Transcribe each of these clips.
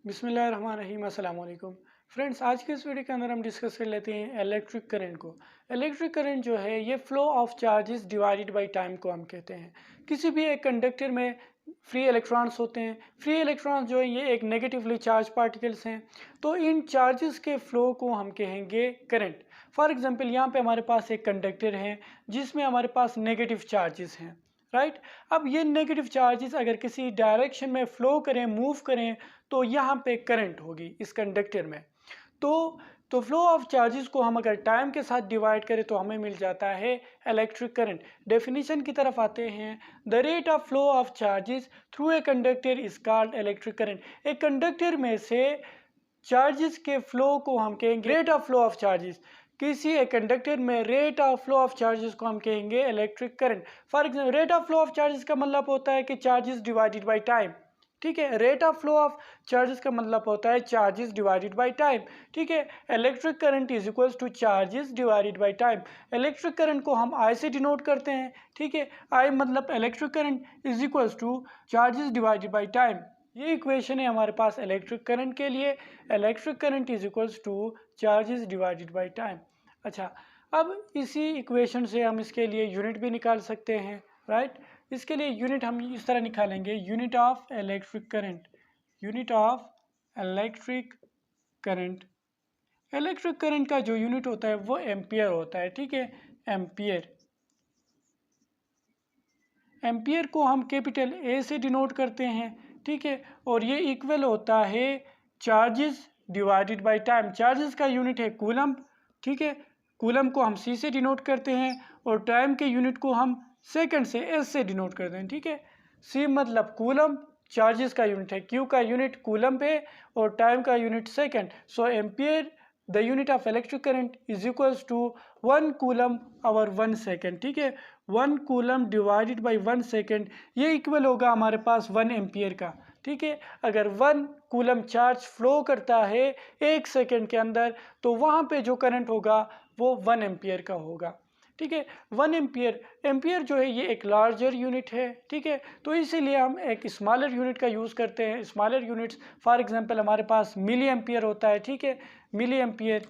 बिस्मिल्लाहिर्रहमानिर्रहीम अस्सलाम वालेकुम फ्रेंड्स। आज के इस वीडियो के अंदर हम डिस्कस कर लेते हैं इलेक्ट्रिक करंट को। इलेक्ट्रिक करंट जो है ये flow of charges divided by time को हम कहते हैं। किसी भी एक कंडक्टर में फ्री इलेक्ट्रॉन्स होते हैं। फ्री इलेक्ट्रॉन्स जो है ये एक नेगेटिवली चार्ज पार्टिकल्स हैं। तो इन चार्जेस के फ्लो को हम कहेंगे करंट। फॉर एग्जांपल यहाँ पे हमारे पास एक कंडक्टर है जिसमें हमारे पास नेगेटिव चार्जेस हैं, राइट। अब ये नेगेटिव चार्जेस अगर किसी डायरेक्शन में फ्लो करें, मूव करें, तो यहाँ पे करंट होगी इस कंडक्टर में। तो फ्लो ऑफ चार्जेस को हम अगर टाइम के साथ डिवाइड करें तो हमें मिल जाता है इलेक्ट्रिक करंट। डेफिनेशन की तरफ आते हैं। The rate of flow of charges through a conductor is called electric current. एक कंडक्टर में से चार्जेस के फ्लो को हम कहेंगे rate of flow of charges. किसी एक कंडक्टर में rate of flow of charges को हम कहेंगे electric current. For example rate of flow of charges का मतलब होता है कि चार्जेस डिवाइडेड बाय टाइम, ठीक है। Rate of flow of charges का मतलब होता है चार्जेस डिवाइडेड बाय टाइम, ठीक है। Electric current is equals two charges divided by time. Electric current को हम आई से डिनोट करते हैं, ठीक है। आई मतलब electric current is equals two charges divided by time. ये इक्वेशन है हमारे पास इलेक्ट्रिक करंट के लिए। Electric current is equals two charges divided by time. अच्छा, अब इसी इक्वेशन से हम इसके लिए यूनिट भी निकाल सकते हैं, राइट। इसके लिए यूनिट हम इस तरह निकालेंगे, unit of electric current. Unit of electric current, electric current का जो यूनिट होता है वो एम्पियर होता है, ठीक है। एम्पियर, एम्पियर को हम कैपिटल ए से डिनोट करते हैं, ठीक है। और ये इक्वल होता है charges divided by time. Charges का यूनिट है कूलम, ठीक है। कूलम को हम सी से डिनोट करते हैं और टाइम के यूनिट को हम सेकंड से एस से डिनोट करते हैं, ठीक है। सी मतलब कूलम, चार्जेस का यूनिट है क्यू का यूनिट कूलम पे और टाइम का unit second. So ampere the unit of electric current is equals to 1 coulomb और 1 सेकेंड, ठीक है। 1 कूलम डिवाइडेड बाय 1 सेकेंड, ये इक्वल होगा हमारे पास 1 एम्पियर का, ठीक है। अगर 1 कूलम चार्ज फ्लो करता है 1 सेकेंड के अंदर तो वहाँ पे जो करंट होगा वो 1 एम्पियर का होगा, ठीक है। 1 एम्पियर, एम्पियर जो है ये एक लार्जर यूनिट है, ठीक है। तो इसीलिए हम एक स्मॉलर यूनिट का यूज़ करते हैं। स्मॉलर यूनिट्स फॉर एग्जांपल हमारे पास मिली एम्पियर होता है, ठीक है। मिली एम्पियर,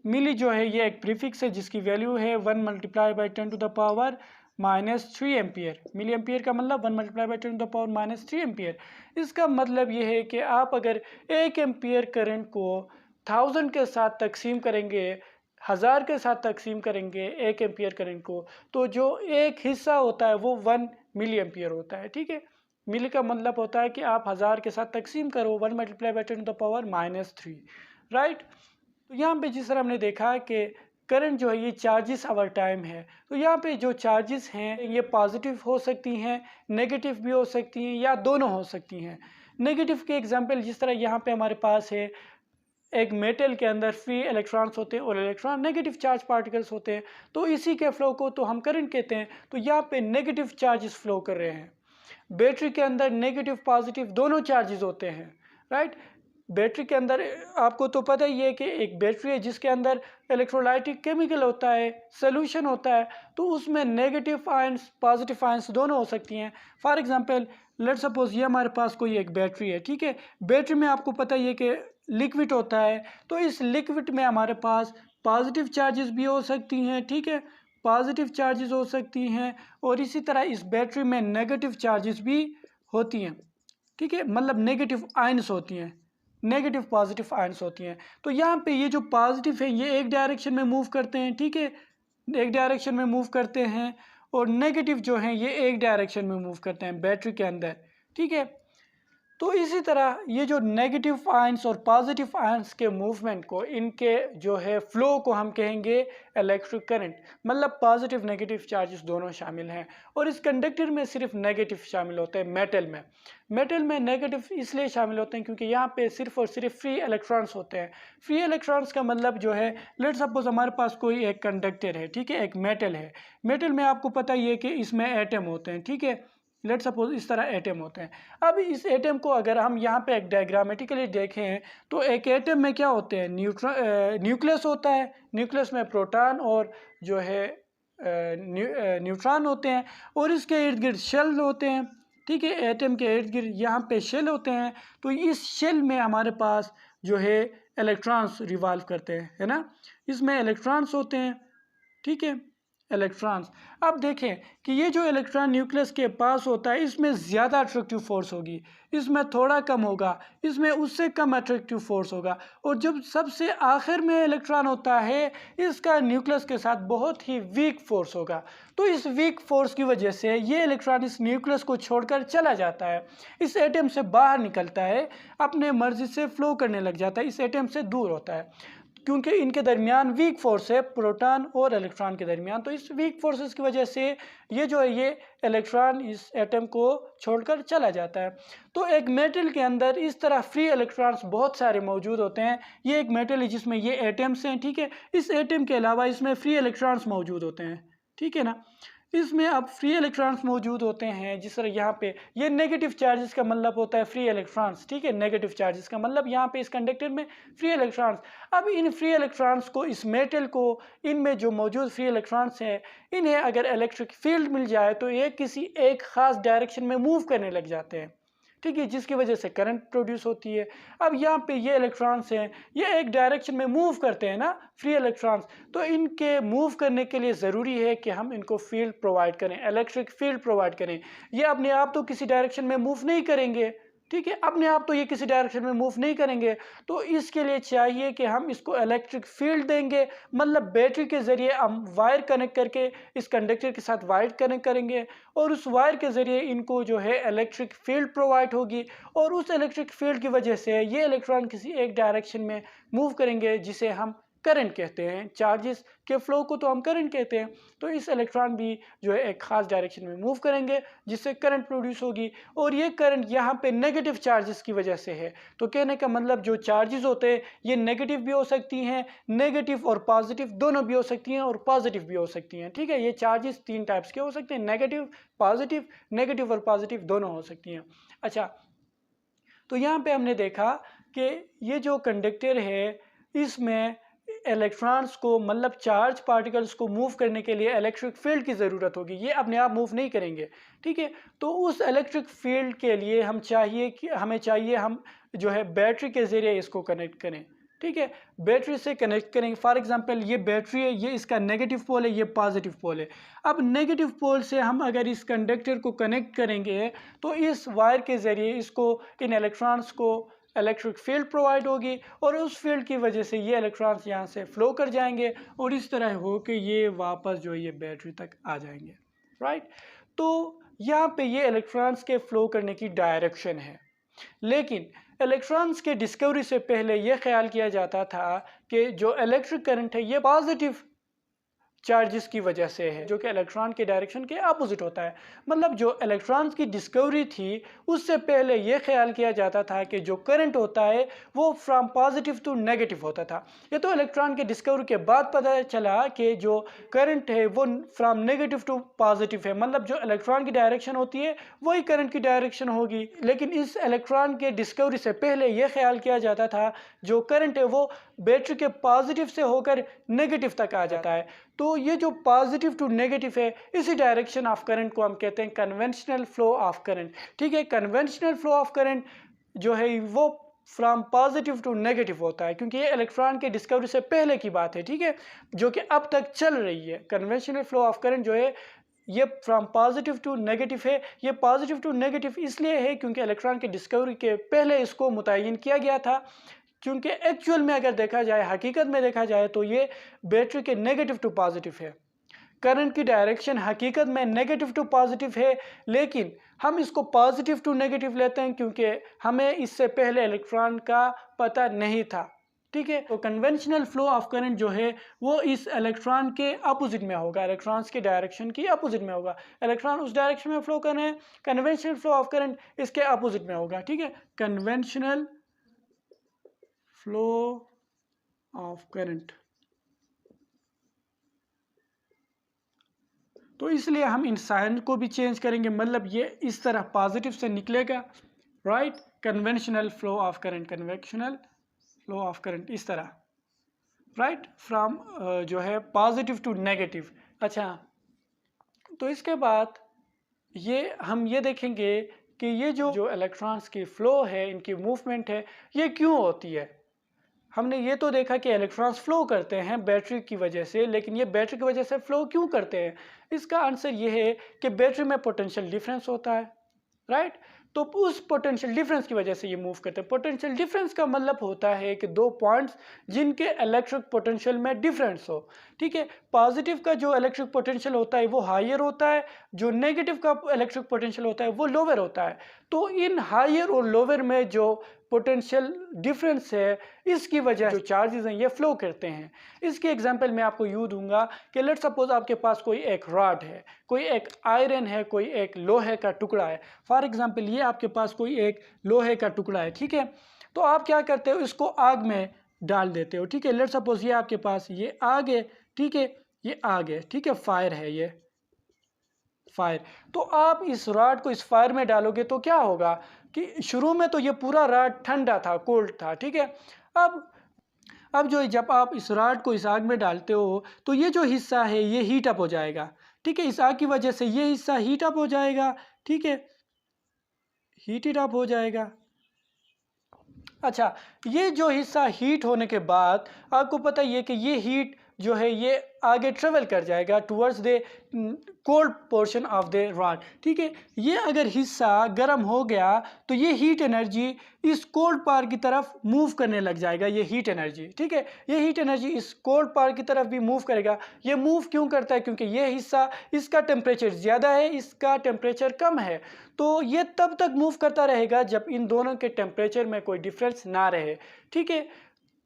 मिली जो है ये एक प्रीफिक्स है जिसकी वैल्यू है 1 multiply by 10 to the power -3 ampere. Milli ampere का मतलब 1 multiply by 10 to the power -3 ampere. इसका मतलब ये है कि आप अगर 1 एम्पियर करंट को 1000 के साथ तकसीम करेंगे, 1000 के साथ तकसीम करेंगे 1 एम्पियर करंट को, तो जो एक हिस्सा होता है वो 1 मिली एम्पियर होता है, ठीक है। मिली का मतलब होता है कि आप 1000 के साथ तकसीम करो 1 multiply by 10 to the power -3, right. तो यहाँ पे जिस तरह हमने देखा कि करंट जो है ये चार्जेस आवर टाइम है। तो यहाँ पे जो चार्जेस हैं ये पॉजिटिव हो सकती हैं, नेगेटिव भी हो सकती हैं या दोनों हो सकती हैं। नेगेटिव के एग्जांपल जिस तरह यहाँ पे हमारे पास है, एक मेटल के अंदर फ्री इलेक्ट्रॉन्स होते हैं और इलेक्ट्रॉन नेगेटिव चार्ज पार्टिकल्स होते हैं, तो इसी के फ्लो को तो हम करंट कहते हैं। तो यहाँ पे नेगेटिव चार्जेस फ्लो कर रहे हैं। बैटरी के अंदर नेगेटिव पॉजिटिव दोनों चार्जेस होते हैं, राइट। बैटरी के अंदर आपको तो पता ही है कि एक बैटरी है जिसके अंदर इलेक्ट्रोलाइटिक केमिकल होता है, सोल्यूशन होता है, तो उसमें नेगेटिव आयंस पॉजिटिव आयंस दोनों हो सकती हैं। फॉर एग्जांपल लेट सपोज ये हमारे पास कोई एक बैटरी है, ठीक है। बैटरी में आपको पता ही है कि लिक्विड होता है, तो इस लिक्विड में हमारे पास पॉजिटिव चार्जेस भी हो सकती हैं, ठीक है। पॉजिटिव चार्जेस हो सकती हैं और इसी तरह इस बैटरी में नेगेटिव चार्जेस भी होती हैं, ठीक है। मतलब नेगेटिव आयंस होती हैं, नेगेटिव पॉजिटिव आयंस होती हैं। तो यहाँ पे ये जो पॉजिटिव है ये एक डायरेक्शन में मूव करते हैं, ठीक है, एक डायरेक्शन में मूव करते हैं, और नेगेटिव जो हैं ये एक डायरेक्शन में मूव करते हैं बैटरी के अंदर, ठीक है। तो इसी तरह ये जो नेगेटिव आयंस और पॉजिटिव आयंस के मूवमेंट को, इनके जो है फ्लो को हम कहेंगे इलेक्ट्रिक करंट। मतलब पॉजिटिव नेगेटिव चार्जेस दोनों शामिल हैं। और इस कंडक्टर में सिर्फ नेगेटिव शामिल होते हैं। मेटल में नेगेटिव इसलिए शामिल होते हैं क्योंकि यहाँ पे सिर्फ और सिर्फ फ्री इलेक्ट्रॉन्स होते हैं। फ्री इलेक्ट्रॉन्स का मतलब जो है, लेट सपोज हमारे पास कोई एक कंडक्टर है, ठीक है, एक मेटल है। मेटल में आपको पता ही है कि इसमें एटम होते हैं, ठीक है। लेट सपोज इस तरह एटम होते हैं। अब इस एटम को अगर हम यहाँ पे एक डायग्रामेटिकली देखें तो एक एटम में क्या होते हैं, न्यूक्लियस होता है। न्यूक्लियस में प्रोटॉन और जो है न्यूट्रॉन होते हैं और इसके इर्द गिर्द शेल होते हैं, ठीक है। एटम के इर्द गिर्द यहाँ पे शेल होते हैं, तो इस शेल में हमारे पास जो है इलेक्ट्रॉन्स रिवॉल्व करते हैं, है ना। इसमें इलेक्ट्रॉन्स होते हैं, ठीक है, इलेक्ट्रॉन्स। अब देखें कि ये जो इलेक्ट्रॉन न्यूक्लियस के पास होता है इसमें ज़्यादा अट्रैक्टिव फोर्स होगी, इसमें थोड़ा कम होगा, इसमें उससे कम अट्रैक्टिव फोर्स होगा। और जब सबसे आखिर में इलेक्ट्रॉन होता है इसका न्यूक्लियस के साथ बहुत ही वीक फोर्स होगा। तो इस वीक फोर्स की वजह से ये इलेक्ट्रॉन इस न्यूक्लियस को छोड़कर चला जाता है, इस एटम से बाहर निकलता है, अपने मर्जी से फ्लो करने लग जाता है, इस एटम से दूर होता है, क्योंकि इनके दरमियान वीक फोर्स है प्रोटॉन और इलेक्ट्रॉन के दरमियान। तो इस वीक फोर्सेस की वजह से ये जो है ये इलेक्ट्रॉन इस एटम को छोड़कर चला जाता है। तो एक मेटल के अंदर इस तरह फ्री इलेक्ट्रॉन्स बहुत सारे मौजूद होते हैं। ये एक मेटल है जिसमें ये एटम्स हैं, ठीक है। इस एटम के अलावा इसमें फ्री इलेक्ट्रॉन्स मौजूद होते हैं, ठीक है ना। इसमें अब फ्री इलेक्ट्रॉन्स मौजूद होते हैं, जिस तरह यहाँ पे ये नेगेटिव चार्जेस का मतलब होता है फ्री इलेक्ट्रॉन्स, ठीक है। नेगेटिव चार्जेस का मतलब यहाँ पे इस कंडक्टर में फ्री इलेक्ट्रॉन्स। अब इन फ्री इलेक्ट्रॉन्स को, इस मेटल को, इनमें जो मौजूद फ्री इलेक्ट्रॉन्स हैं इन्हें अगर इलेक्ट्रिक फील्ड मिल जाए तो ये किसी एक ख़ास डायरेक्शन में मूव करने लग जाते हैं, ठीक है, जिसकी वजह से करंट प्रोड्यूस होती है। अब यहाँ पे ये इलेक्ट्रॉन्स हैं, ये एक डायरेक्शन में मूव करते हैं ना, फ्री इलेक्ट्रॉन्स। तो इनके मूव करने के लिए ज़रूरी है कि हम इनको फील्ड प्रोवाइड करें, इलेक्ट्रिक फील्ड प्रोवाइड करें। ये अपने आप तो किसी डायरेक्शन में मूव नहीं करेंगे, ठीक है, अपने आप तो ये किसी डायरेक्शन में मूव नहीं करेंगे। तो इसके लिए चाहिए कि हम इसको इलेक्ट्रिक फील्ड देंगे, मतलब बैटरी के ज़रिए हम वायर कनेक्ट करके इस कंडक्टर के साथ वायर कनेक्ट करेंगे और उस वायर के ज़रिए इनको जो है इलेक्ट्रिक फील्ड प्रोवाइड होगी। और उस इलेक्ट्रिक फील्ड की वजह से ये इलेक्ट्रॉन किसी एक डायरेक्शन में मूव करेंगे जिसे हम करंट कहते हैं। चार्जेस के फ्लो को तो हम करंट कहते हैं। तो इस इलेक्ट्रॉन भी जो है एक ख़ास डायरेक्शन में मूव करेंगे जिससे करंट प्रोड्यूस होगी। और ये करंट यहाँ पे नेगेटिव चार्जेस की वजह से है। तो कहने का मतलब जो चार्जेस होते हैं ये नेगेटिव भी हो सकती हैं, नेगेटिव और पॉजिटिव दोनों भी हो सकती हैं, और पॉजिटिव भी हो सकती हैं, ठीक है। ये चार्जेस 3 टाइप्स के हो सकते हैं, नेगेटिव, पॉजिटिव, नेगेटिव और पॉजिटिव दोनों हो सकती हैं। अच्छा, तो यहाँ पे हमने देखा कि ये जो कंडक्टर है इसमें इलेक्ट्रॉन्स को, मतलब चार्ज पार्टिकल्स को मूव करने के लिए इलेक्ट्रिक फील्ड की ज़रूरत होगी, ये अपने आप मूव नहीं करेंगे, ठीक है। तो उस इलेक्ट्रिक फील्ड के लिए हमें चाहिए हम जो है बैटरी के ज़रिए इसको कनेक्ट करें, ठीक है। बैटरी से कनेक्ट करेंगे। फॉर एग्जांपल ये बैटरी है, ये इसका नेगेटिव पोल है, ये पॉजिटिव पोल है। अब नेगेटिव पोल से हम अगर इस कंडक्टर को कनेक्ट करेंगे तो इस वायर के ज़रिए इसको, इन इलेक्ट्रॉन्स को इलेक्ट्रिक फील्ड प्रोवाइड होगी और उस फील्ड की वजह से ये इलेक्ट्रॉन्स यहाँ से फ्लो कर जाएंगे और इस तरह हो कि ये वापस जो ये बैटरी तक आ जाएंगे, राइट। तो यहाँ पे ये इलेक्ट्रॉन्स के फ्लो करने की डायरेक्शन है। लेकिन इलेक्ट्रॉन्स के डिस्कवरी से पहले यह ख्याल किया जाता था कि जो इलेक्ट्रिक करंट है ये पॉजिटिव चार्जेस की वजह से है, जो कि इलेक्ट्रॉन के डायरेक्शन के अपोजिट होता है। मतलब जो इलेक्ट्रॉन्स की डिस्कवरी थी उससे पहले यह ख्याल किया जाता था कि जो करंट होता है वो फ्रॉम पॉजिटिव टू नेगेटिव होता था। ये तो इलेक्ट्रॉन के डिस्कवरी के बाद पता चला कि जो करंट है वो फ्रॉम नेगेटिव टू पॉजिटिव है, मतलब जो इलेक्ट्रॉन की डायरेक्शन होती है वही करंट की डायरेक्शन होगी। लेकिन इस इलेक्ट्रॉन के डिस्कवरी से पहले यह ख्याल किया जाता था जो करंट है वो बैटरी के पॉजिटिव से होकर नेगेटिव तक आ जाता है। तो ये जो पॉजिटिव टू नेगेटिव है इसी डायरेक्शन ऑफ करंट को हम कहते हैं कन्वेंशनल फ्लो ऑफ करंट, ठीक है। कन्वेंशनल फ्लो ऑफ करंट जो है वो फ्रॉम पॉजिटिव टू नेगेटिव होता है, क्योंकि ये इलेक्ट्रॉन के डिस्कवरी से पहले की बात है, ठीक है, जो कि अब तक चल रही है। कन्वेंशनल फ्लो ऑफ करंट जो है ये फ्रॉम पॉजिटिव टू नेगेटिव है। ये पॉजिटिव टू नेगेटिव इसलिए है क्योंकि इलेक्ट्रॉन के डिस्कवरी के पहले इसको मुतय्यन किया गया था, क्योंकि एक्चुअल में अगर देखा जाए, हकीकत में देखा जाए तो ये बैटरी के नेगेटिव टू पॉजिटिव है। करंट की डायरेक्शन हकीकत में नेगेटिव टू पॉजिटिव है, लेकिन हम इसको पॉजिटिव टू नेगेटिव लेते हैं क्योंकि हमें इससे पहले इलेक्ट्रॉन का पता नहीं था, ठीक है। तो कन्वेंशनल फ्लो ऑफ करंट जो है वो इस इलेक्ट्रॉन के अपोजिट में होगा, इलेक्ट्रॉन्स के डायरेक्शन की अपोजिट में होगा। इलेक्ट्रॉन उस डायरेक्शन में फ्लो कर रहे हैं, कन्वेंशनल फ्लो ऑफ करंट इसके अपोजिट में होगा, ठीक है। Conventional flow of current. तो इसलिए हम इन साइन को भी चेंज करेंगे, मतलब ये इस तरह पॉजिटिव से निकलेगा, right. Conventional flow of current, conventional flow of current इस तरह, राइट, फ्रॉम जो है पॉजिटिव टू नेगेटिव। अच्छा, तो इसके बाद हम ये देखेंगे कि ये जो इलेक्ट्रॉन्स की फ़्लो है, इनकी मूवमेंट है, ये क्यों होती है। हमने ये तो देखा कि इलेक्ट्रॉन्स फ्लो करते हैं बैटरी की वजह से, लेकिन ये बैटरी की वजह से फ्लो क्यों करते हैं? इसका आंसर ये है कि बैटरी में पोटेंशियल डिफरेंस होता है, राइट। तो उस पोटेंशियल डिफरेंस की वजह से ये मूव करते हैं। पोटेंशियल डिफरेंस का मतलब होता है कि दो पॉइंट्स जिनके इलेक्ट्रिक पोटेंशियल में डिफरेंस हो, ठीक है। पॉजिटिव का जो इलेक्ट्रिक पोटेंशियल होता है वो हायर होता है, जो नेगेटिव का इलेक्ट्रिक पोटेंशियल होता है वो लोअर होता है। तो इन हायर और लोअर में जो पोटेंशियल डिफरेंस है, इसकी वजह जो चार्जेस हैं ये फ्लो करते हैं। इसकी एग्जांपल मैं आपको यूँ दूंगा कि लेट्स सपोज आपके पास कोई एक रॉड है, कोई एक आयरन है, कोई एक लोहे का टुकड़ा है। फॉर एग्जांपल ये आपके पास कोई एक लोहे का टुकड़ा है, ठीक है। तो आप क्या करते हो, इसको आग में डाल देते हो, ठीक है। लेट्स सपोज ये आपके पास ये आग है, ठीक है, ये आग है, ठीक है, फायर है, ये फायर। तो आप इस रॉड को इस फायर में डालोगे तो क्या होगा कि शुरू में तो ये पूरा रॉड ठंडा था, कोल्ड था, ठीक है। अब जो जब आप इस रॉड को इस आग में डालते हो तो ये जो हिस्सा है ये हीट अप हो जाएगा, ठीक है। इस आग की वजह से ये हिस्सा हीट अप हो जाएगा, ठीक है, हीट अप हो जाएगा। अच्छा, ये जो हिस्सा हीट होने के बाद आपको पता ही है कि ये हीट जो है ये आगे ट्रेवल कर जाएगा towards the cold portion of the rod, ठीक है। ये अगर हिस्सा गर्म हो गया तो ये हीट एनर्जी इस कोल्ड पार्ट की तरफ मूव करने लग जाएगा, ये हीट एनर्जी, ठीक है। ये हीट एनर्जी इस कोल्ड पार्ट की तरफ भी मूव करेगा। ये मूव क्यों करता है? क्योंकि ये हिस्सा, इसका टेम्परेचर ज़्यादा है, इसका टेम्परेचर कम है। तो ये तब तक मूव करता रहेगा जब इन दोनों के टेम्परेचर में कोई डिफरेंस ना रहे, ठीक है।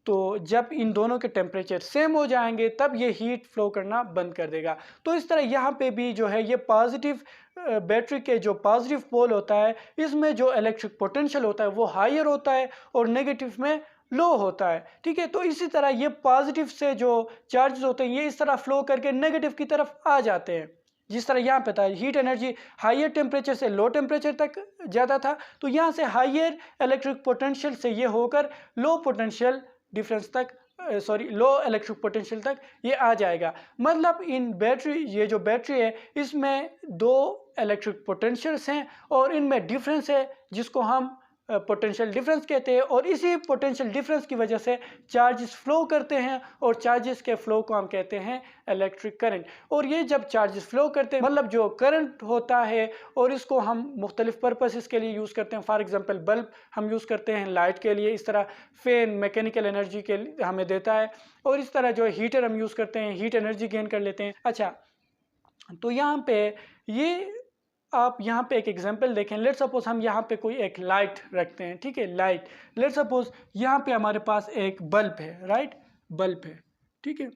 तो जब इन दोनों के टेम्परेचर सेम हो जाएंगे तब ये हीट फ्लो करना बंद कर देगा। तो इस तरह यहाँ पे भी जो है ये पॉजिटिव बैटरी के जो पॉजिटिव पोल होता है इसमें जो इलेक्ट्रिक पोटेंशियल होता है वो हायर होता है और नेगेटिव में लो होता है, ठीक है। तो इसी तरह ये पॉजिटिव से जो चार्जेस होते हैं ये इस तरह फ्लो करके नेगेटिव की तरफ आ जाते हैं। जिस तरह यहाँ पे था, हीट एनर्जी हायर टेम्परेचर से लो टेम्परेचर तक ज़्यादा था, तो यहाँ से हायर इलेक्ट्रिक पोटेंशियल से ये होकर लो पोटेंशियल डिफरेंस तक, सॉरी, लो इलेक्ट्रिक पोटेंशियल तक ये आ जाएगा। मतलब इन बैटरी, ये जो बैटरी है इसमें दो इलेक्ट्रिक पोटेंशियल्स हैं और इनमें डिफरेंस है जिसको हम पोटेंशियल डिफरेंस कहते हैं। और इसी पोटेंशियल डिफरेंस की वजह से चार्जेस फ्लो करते हैं और चार्जेस के फ्लो को हम कहते हैं इलेक्ट्रिक करंट। और ये जब चार्जेस फ्लो करते हैं मतलब जो करंट होता है, और इसको हम मुख्तलिफ पर्पसेस के लिए यूज़ करते हैं। फॉर एग्जांपल बल्ब हम यूज़ करते हैं लाइट के लिए, इस तरह फैन मैकेनिकल एनर्जी के लिए हमें देता है, और इस तरह जो हीटर हम यूज़ करते हैं हीट एनर्जी गेन कर लेते हैं। अच्छा, तो यहाँ पे ये आप यहाँ पे एक एग्जांपल देखें। लेट सपोज हम यहाँ पे कोई एक लाइट रखते हैं, ठीक है, लाइट। लेट सपोज यहाँ पे हमारे पास एक बल्ब है, राइट, बल्ब है, ठीक है।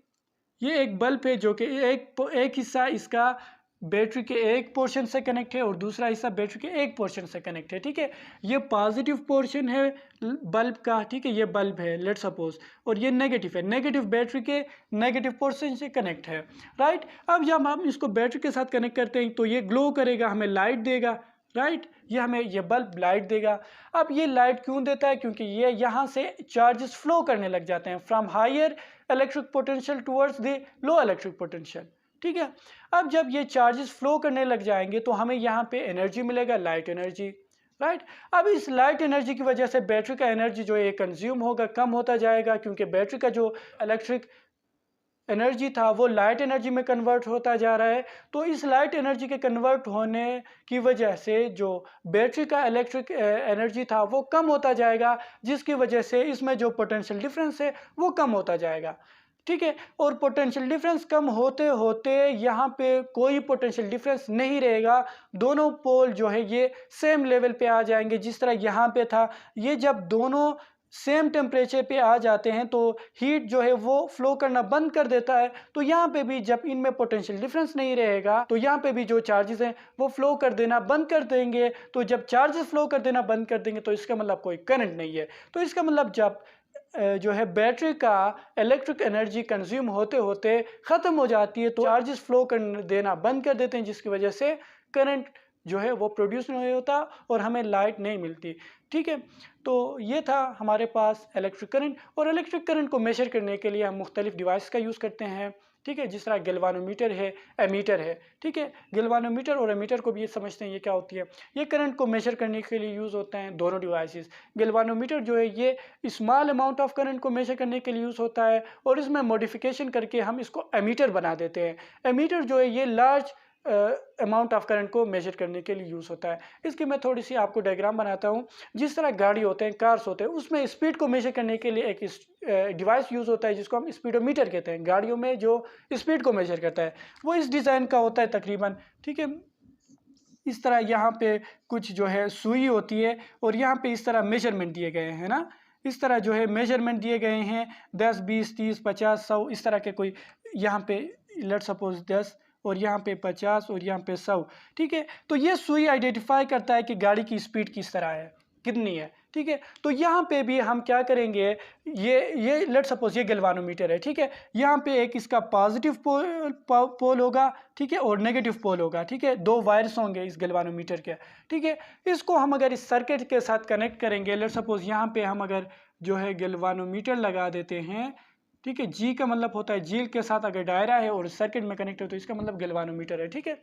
ये एक बल्ब है जो कि एक हिस्सा इसका बैटरी के एक पोर्शन से कनेक्ट है और दूसरा हिस्सा बैटरी के एक पोर्शन से कनेक्ट है, ठीक है। ये पॉजिटिव पोर्शन है बल्ब का, ठीक है, ये बल्ब है लेट सपोज, और ये नेगेटिव है, नेगेटिव बैटरी के नेगेटिव पोर्शन से कनेक्ट है, राइट। अब जब हम इसको बैटरी के साथ कनेक्ट करते हैं तो ये ग्लो करेगा, हमें लाइट देगा, राइट, ये हमें ये बल्ब लाइट देगा। अब ये लाइट क्यों देता है? क्योंकि ये यहाँ से चार्जेस फ्लो करने लग जाते हैं from higher electric potential towards the low electric potential, ठीक है। अब जब ये चार्जेस फ्लो करने लग जाएंगे तो हमें यहाँ पे एनर्जी मिलेगा, लाइट एनर्जी, राइट। अब इस लाइट एनर्जी की वजह से बैटरी का एनर्जी जो है कंज्यूम होगा, कम होता जाएगा, क्योंकि बैटरी का जो इलेक्ट्रिक एनर्जी था वो लाइट एनर्जी में कन्वर्ट होता जा रहा है। तो इस लाइट एनर्जी के कन्वर्ट होने की वजह से जो बैटरी का इलेक्ट्रिक एनर्जी था वो कम होता जाएगा, जिसकी वजह से इसमें जो पोटेंशियल डिफरेंस है वो कम होता जाएगा, ठीक है। और पोटेंशियल डिफरेंस कम होते होते यहाँ पे कोई पोटेंशियल डिफरेंस नहीं रहेगा, दोनों पोल जो है ये सेम लेवल पे आ जाएंगे। जिस तरह यहाँ पे था, ये जब दोनों सेम टेम्परेचर पे आ जाते हैं तो हीट जो है वो फ्लो करना बंद कर देता है। तो यहाँ पे भी जब इनमें पोटेंशियल डिफरेंस नहीं रहेगा तो यहाँ पे भी जो चार्जेस हैं वो फ्लो कर देना बंद कर देंगे। तो जब चार्जेस फ्लो कर देना बंद कर देंगे तो इसका मतलब कोई करंट नहीं है। तो इसका मतलब जब जो है बैटरी का इलेक्ट्रिक एनर्जी कंज्यूम होते होते ख़त्म हो जाती है तो चार्जेस फ्लो कर देना बंद कर देते हैं, जिसकी वजह से करंट जो है वो प्रोड्यूस नहीं होता और हमें लाइट नहीं मिलती, ठीक है। तो ये था हमारे पास इलेक्ट्रिक करंट, और इलेक्ट्रिक करंट को मेजर करने के लिए हम मुख्तलिफ डिवाइस का यूज़ करते हैं। ठीक है, जिस तरह गैल्वानोमीटर है, एमीटर है। ठीक है, गैल्वानोमीटर और एमीटर को भी ये समझते हैं ये क्या होती है। ये करंट को मेजर करने के लिए यूज़ होते हैं दोनों डिवाइसेस। गैल्वानोमीटर जो है ये स्मॉल अमाउंट ऑफ करंट को मेजर करने के लिए यूज़ होता है और इसमें मॉडिफिकेशन करके हम इसको एमीटर बना देते हैं। एमीटर जो है ये लार्ज अमाउंट ऑफ करंट को मेजर करने के लिए यूज़ होता है। इसकी मैं थोड़ी सी आपको डायग्राम बनाता हूँ। जिस तरह गाड़ी होते हैं, कार्स होते हैं, उसमें स्पीड को मेजर करने के लिए एक डिवाइस यूज़ होता है जिसको हम स्पीडोमीटर कहते हैं। गाड़ियों में जो स्पीड को मेजर करता है वो इस डिज़ाइन का होता है तकरीबन। ठीक है, इस तरह यहाँ पे कुछ जो है सुई होती है और यहाँ पे इस तरह मेजरमेंट दिए गए हैं ना। इस तरह जो है मेजरमेंट दिए गए हैं 10, 20, 30, 50, 100 इस तरह के। कोई यहाँ पे लेट सपोज 10 और यहाँ पे 50 और यहाँ पे 100। ठीक है, तो ये सुई आइडेंटिफाई करता है कि गाड़ी की स्पीड किस तरह है, कितनी है। ठीक है, तो यहाँ पे भी हम क्या करेंगे, ये लेट सपोज ये गैल्वानोमीटर है। ठीक है, यहाँ पे एक इसका पॉजिटिव पोल होगा, ठीक है, और नेगेटिव पोल होगा। ठीक है, दो वायर्स होंगे इस गैल्वानोमीटर के। ठीक है, इसको हम अगर इस सर्किट के साथ कनेक्ट करेंगे, लेट सपोज यहाँ पे हम अगर जो है गैल्वानोमीटर लगा देते हैं। ठीक है, जी का मतलब होता है झील के साथ अगर दायरा है और सर्किट में कनेक्ट है तो इसका मतलब गैल्वानोमीटर है। ठीक है,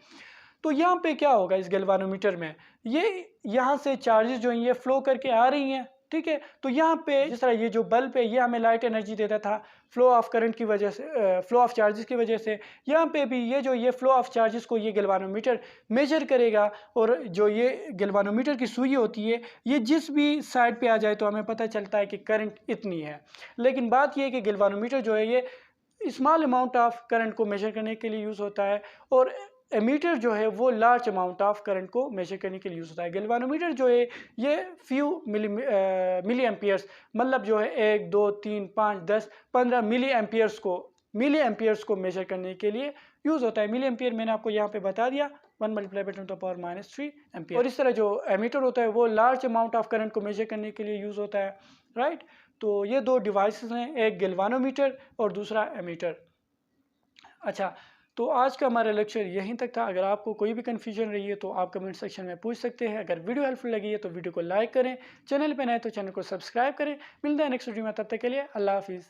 तो यहाँ पे क्या होगा इस गैल्वानोमीटर में, ये यहाँ से चार्जेस जो हैं ये फ्लो करके आ रही हैं। ठीक है, तो यहाँ पे जिस तरह ये जो बल्ब है ये हमें लाइट एनर्जी देता था फ्लो ऑफ करंट की वजह से, फ्लो ऑफ चार्जेस की वजह से, यहाँ पे भी ये फ्लो ऑफ चार्जेस को ये गैल्वानोमीटर मेजर करेगा। और जो ये गैल्वानोमीटर की सुई होती है ये जिस भी साइड पे आ जाए तो हमें पता चलता है कि करंट इतनी है। लेकिन बात ये है कि गैल्वानोमीटर जो है ये स्मॉल अमाउंट ऑफ करंट को मेजर करने के लिए यूज़ होता है और एमीटर जो है वो लार्ज अमाउंट ऑफ करंट को मेजर करने के लिए यूज़ होता है। गैल्वानोमीटर जो है ये फ्यू मिली एम्पियर्स मतलब जो है 1, 2, 3, 5, 10, 15 मिली एम्पियर्स को मेजर करने के लिए यूज़ होता है। मिली एम्पियर मैंने आपको यहाँ पे बता दिया 1 मल्टीप्लाई बाई 10⁻³ एम्पियर। और इस तरह जो एमीटर होता है वो लार्ज अमाउंट ऑफ करंट को मेजर करने के लिए यूज़ होता है। राइट, तो ये दो डिवाइसेस हैं, एक गैल्वानोमीटर और दूसरा एमीटर। अच्छा, तो आज का हमारा लेक्चर यहीं तक था। अगर आपको कोई भी कन्फ्यूजन रही है तो आप कमेंट सेक्शन में पूछ सकते हैं। अगर वीडियो हेल्पफुल लगी है तो वीडियो को लाइक करें, चैनल पे नए तो चैनल को सब्सक्राइब करें। मिलते हैं नेक्स्ट वीडियो में, तब तक के लिए अल्लाह हाफिज़।